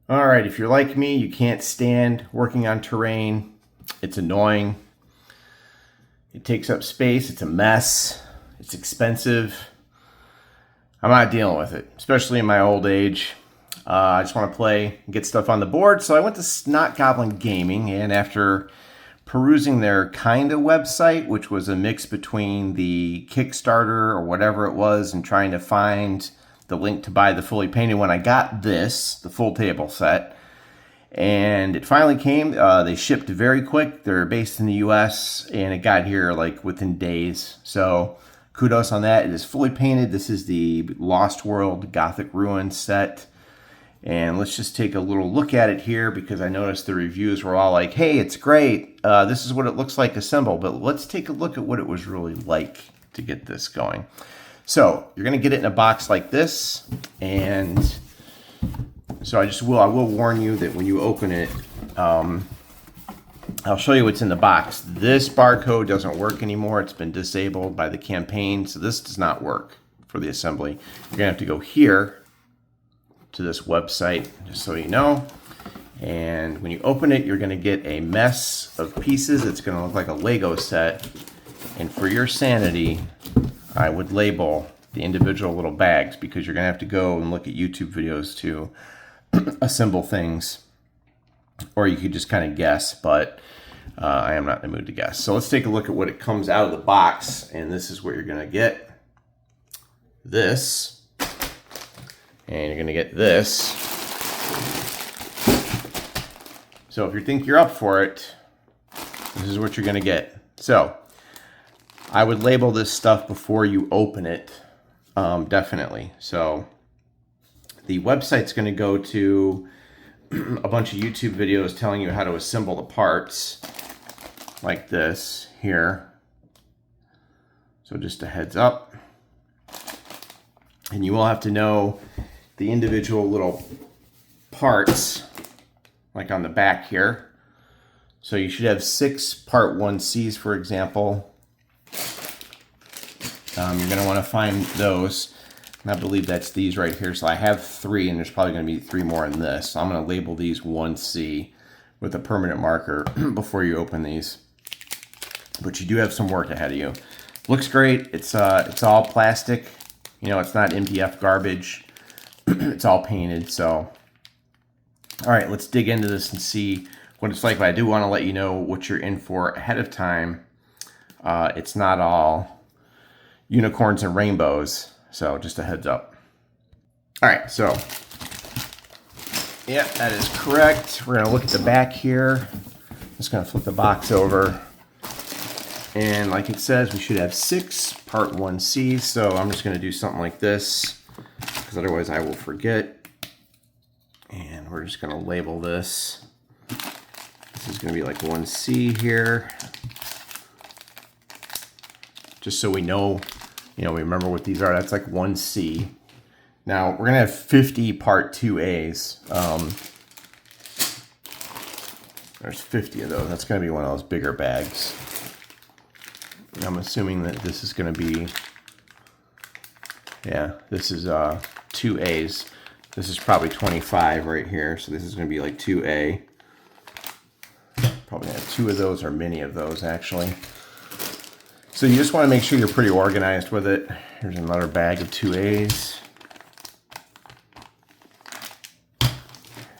All right, if you're like me, you can't stand working on terrain. It's annoying. It takes up space. It's a mess. It's expensive. I'm not dealing with it, especially in my old age. I just want to play and get stuff on the board. So I went to Snotgoblin Gaming, and after perusing their Kinda website, which was a mix between the Kickstarter or whatever it was, and trying to find the link to buy the fully painted one, I got this, the full table set. And it finally came. They shipped very quick. They're based in the US, and it got here like within days. So kudos on that. It is fully painted. This is the Lost World Gothic Ruin set. And let's just take a little look at it here, because I noticed the reviews were all like, hey, it's great. This is what it looks like assembled. But let's take a look at what it was really like to get this going. So you're going to get it in a box like this. And so I will warn you that when you open it, I'll show you what's in the box. This barcode doesn't work anymore. It's been disabled by the campaign. So this does not work for the assembly. You're going to have to go here to this website, just so you know. And when you open it, you're going to get a mess of pieces. It's going to look like a Lego set. And for your sanity, I would label the individual little bags, because you're going to have to go and look at YouTube videos to assemble things. Or you could just kind of guess, but I am not in the mood to guess. So let's take a look at what it comes out of the box. And this is what you're going to get. This. And you're going to get this. So if you think you're up for it, this is what you're going to get. So I would label this stuff before you open it, definitely. So the website's going to go to a bunch of YouTube videos telling you how to assemble the parts like this here. So just a heads up. And you will have to know the individual little parts, like on the back here. So you should have 6 Part 1Cs, for example. You're going to want to find those. And I believe that's these right here. So I have 3, and there's probably going to be 3 more in this. So I'm going to label these 1C with a permanent marker before you open these. But you do have some work ahead of you. Looks great. It's all plastic. You know, it's not MDF garbage. It's all painted. So, all right, let's dig into this and see what it's like. But I do want to let you know what you're in for ahead of time. It's not all unicorns and rainbows. So just a heads up. All right, so yeah, that is correct. We're gonna look at the back here. Just gonna flip the box over. And like it says, we should have 6 Part 1Cs. So I'm just gonna do something like this, because otherwise I will forget. And we're just gonna label this. This is gonna be like 1C here. Just so we know, you know, we remember what these are. That's like 1C. Now, we're going to have 50 Part 2As. There's 50 of those. That's going to be one of those bigger bags. And I'm assuming that this is going to be, yeah, this is 2As. This is probably 25 right here. So this is going to be like 2A. Probably have 2 of those, or many of those, actually. So you just want to make sure you're pretty organized with it. Here's another bag of 2As.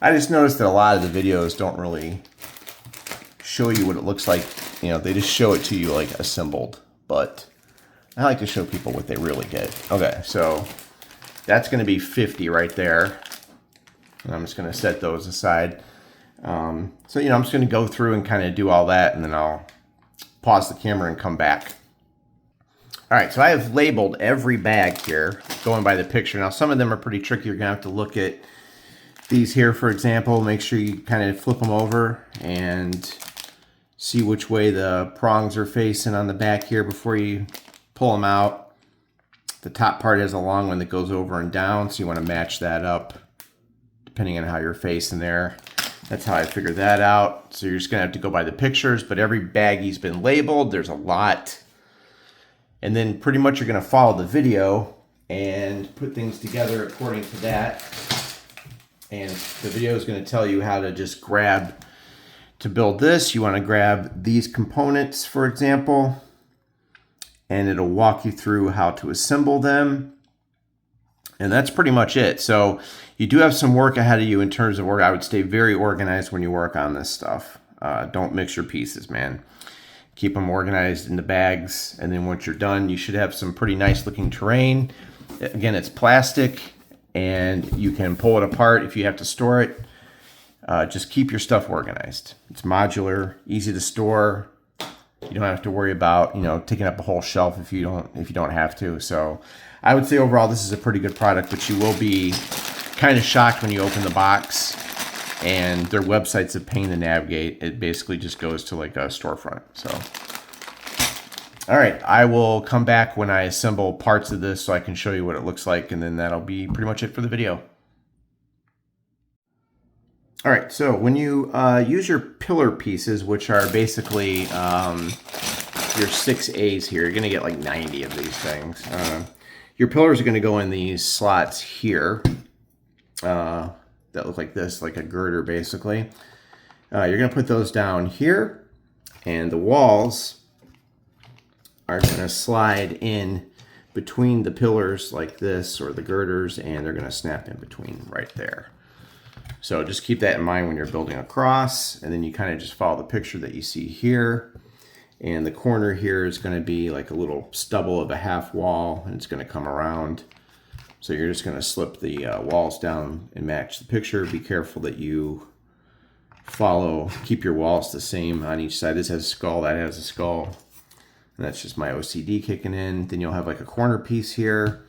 I just noticed that a lot of the videos don't really show you what it looks like. You know, they just show it to you like assembled. But I like to show people what they really get. Okay, so that's going to be 50 right there. And I'm just going to set those aside. So, you know, I'm just going to go through and kind of do all that, and then I'll pause the camera and come back. All right, so I have labeled every bag here, going by the picture. Now, some of them are pretty tricky. You're going to have to look at these here, for example. Make sure you kind of flip them over and see which way the prongs are facing on the back here before you pull them out. The top part has a long one that goes over and down, so you want to match that up depending on how you're facing there. That's how I figured that out. So you're just going to have to go by the pictures, but every baggie's been labeled. There's a lot. And then pretty much you're going to follow the video and put things together according to that. And the video is going to tell you how to just grab, to build this, you want to grab these components, for example, and it'll walk you through how to assemble them. And that's pretty much it. So you do have some work ahead of you in terms of work. I would stay very organized when you work on this stuff. Don't mix your pieces, man. Keep them organized in the bags. And then once you're done, you should have some pretty nice looking terrain. Again, it's plastic and you can pull it apart if you have to store it. Just keep your stuff organized. It's modular, easy to store. You don't have to worry about, you know, taking up a whole shelf if you don't have to. So I would say overall this is a pretty good product, but you will be kind of shocked when you open the box, and their website's a pain to navigate. It basically just goes to like a storefront. So all right, I will come back when I assemble parts of this so I can show you what it looks like, and then that'll be pretty much it for the video. All right, so when you use your pillar pieces, which are basically your 6As here, you're gonna get like 90 of these things. Your pillars are gonna go in these slots here that look like this, like a girder basically. You're gonna put those down here, and the walls are gonna slide in between the pillars like this, or the girders, and they're gonna snap in between right there. So just keep that in mind when you're building across, and then you kind of just follow the picture that you see here. And the corner here is going to be like a little stubble of a half wall, and it's going to come around. So you're just going to slip the walls down and match the picture. Be careful that you keep your walls the same on each side. This has a skull, that has a skull. And that's just my OCD kicking in. Then you'll have like a corner piece here.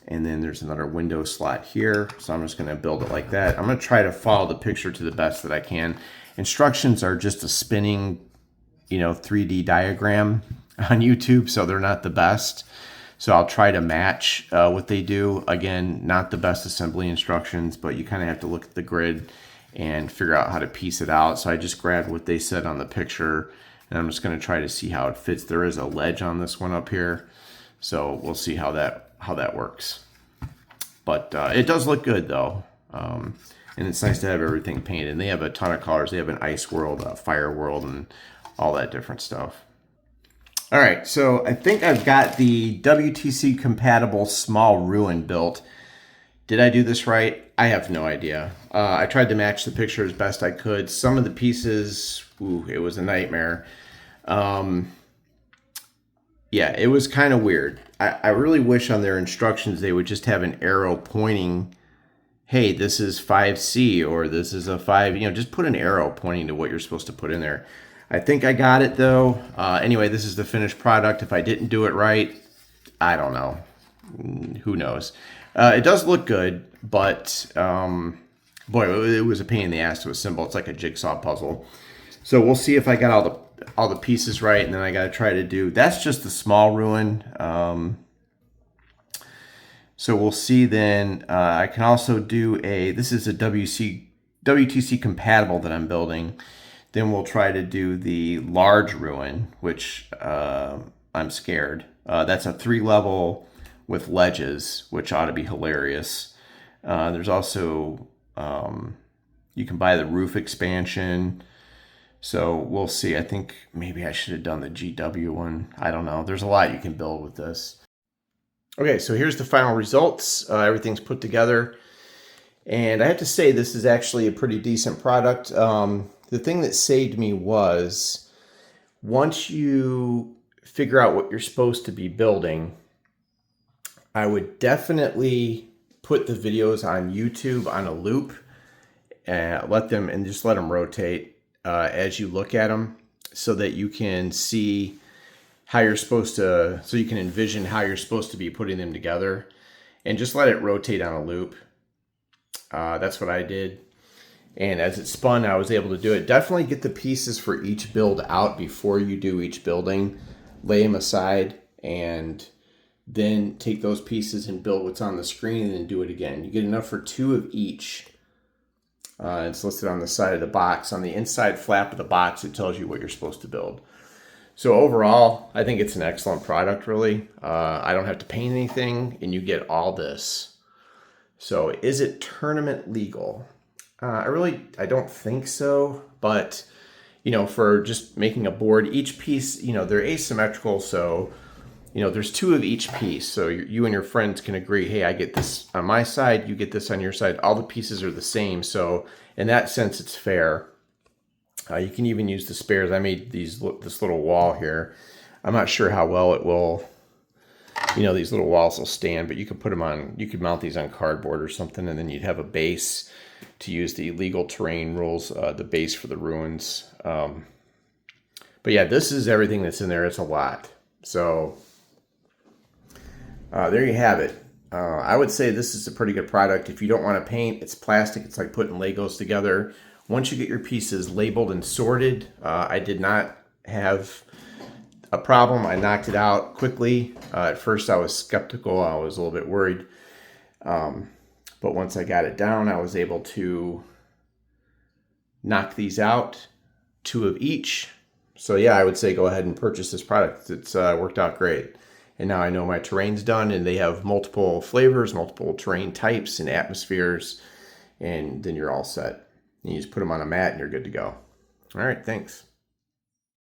And then there's another window slot here. So I'm just gonna build it like that. I'm gonna try to follow the picture to the best that I can. Instructions are just a spinning, 3D diagram on YouTube, so they're not the best. So I'll try to match what they do. Again, not the best assembly instructions, but you kind of have to look at the grid and figure out how to piece it out. So I just grabbed what they said on the picture, and I'm just gonna try to see how it fits. There is a ledge on this one up here, so we'll see how that works. But it does look good though, and it's nice to have everything painted. And they have a ton of colors. They have an ice world, a fire world, and all that different stuff. All right, so I think I've got the WTC compatible small ruin built. Did I do this right? I have no idea. I tried to match the picture as best I could. Some of the pieces, it was a nightmare. Yeah, it was kind of weird. I really wish on their instructions they would just have an arrow pointing, hey, this is 5C, or this is a 5, just put an arrow pointing to what you're supposed to put in there. I think I got it though. Anyway, this is the finished product. If I didn't do it right, I don't know. Who knows? It does look good, but boy, it was a pain in the ass to assemble. It's like a jigsaw puzzle. So we'll see if I got all the pieces right, and then I got to try to do, that's just the small ruin. So we'll see then. I can also do this is a WTC compatible that I'm building. Then we'll try to do the large ruin, which I'm scared. That's a 3-level with ledges, which ought to be hilarious. There's also, you can buy the roof expansion. So we'll see. I think maybe I should have done the GW one. I don't know. There's a lot you can build with this. Okay, so here's the final results. Everything's put together. And I have to say, this is actually a pretty decent product. The thing that saved me was, once you figure out what you're supposed to be building, I would definitely put the videos on YouTube on a loop and let them rotate as you look at them, so that you can see how you're supposed to, so you can envision how you're supposed to be putting them together, and just let it rotate on a loop. That's what I did. And as it spun, I was able to do it. Definitely get the pieces for each build out before you do each building. Lay them aside, and then take those pieces and build what's on the screen, and then do it again. You get enough for 2 of each. It's listed on the side of the box. On the inside flap of the box, it tells you what you're supposed to build. So overall, I think it's an excellent product, really. I don't have to paint anything, and you get all this. So is it tournament legal? I don't think so, but for just making a board, each piece, they're asymmetrical. So, there's two of each piece. So you and your friends can agree, hey, I get this on my side, you get this on your side. All the pieces are the same. So in that sense, it's fair. You can even use the spares. I made this little wall here. I'm not sure how well it will, these little walls will stand, but you could put them on, you could mount these on cardboard or something, and then you'd have a base to use the legal terrain rules, the base for the ruins. But yeah, this is everything that's in there. It's a lot. So there you have it. I would say this is a pretty good product. If you don't want to paint, it's plastic. It's like putting Legos together. Once you get your pieces labeled and sorted, I did not have a problem. I knocked it out quickly. At first I was skeptical. I was a little bit worried. But once I got it down, I was able to knock these out, 2 of each. So yeah, I would say go ahead and purchase this product. It's worked out great. And now I know my terrain's done, and they have multiple flavors, multiple terrain types and atmospheres, and then you're all set. You just put them on a mat and you're good to go. All right, thanks.